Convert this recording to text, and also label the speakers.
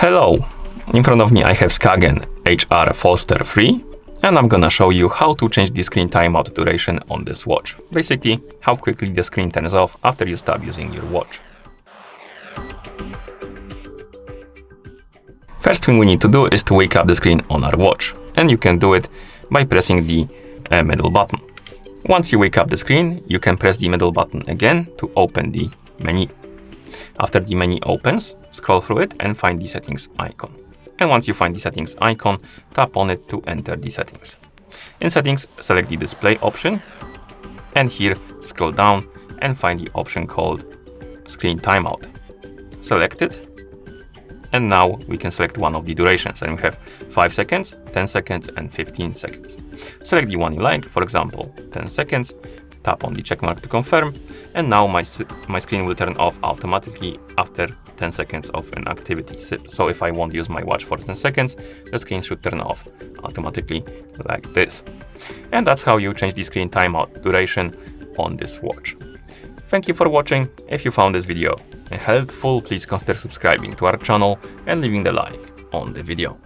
Speaker 1: Hello! In front of me I have SKAGEN Falster 3, and I'm gonna show you how to change the screen timeout duration on this watch. Basically, how quickly the screen turns off after you stop using your watch. First thing we need to do is to wake up the screen on our watch, and you can do it by pressing the middle button. Once you wake up the screen, you can press the middle button again to open the menu. After the menu opens, scroll through it and find the settings icon. And once you find the settings icon, tap on it to enter the settings. In settings, select the display option, and here scroll down and find the option called screen timeout. Select it, and now we can select one of the durations, and we have 5 seconds, 10 seconds, and 15 seconds. Select the one you like, for example, 10 seconds, tap on the check mark to confirm, and now my screen will turn off automatically after 10 seconds of an activity. So if I won't use my watch for 10 seconds, the screen should turn off automatically like this. And that's how you change the screen timeout duration on this watch. Thank you for watching. If you found this video helpful, please consider subscribing to our channel and leaving the like on the video.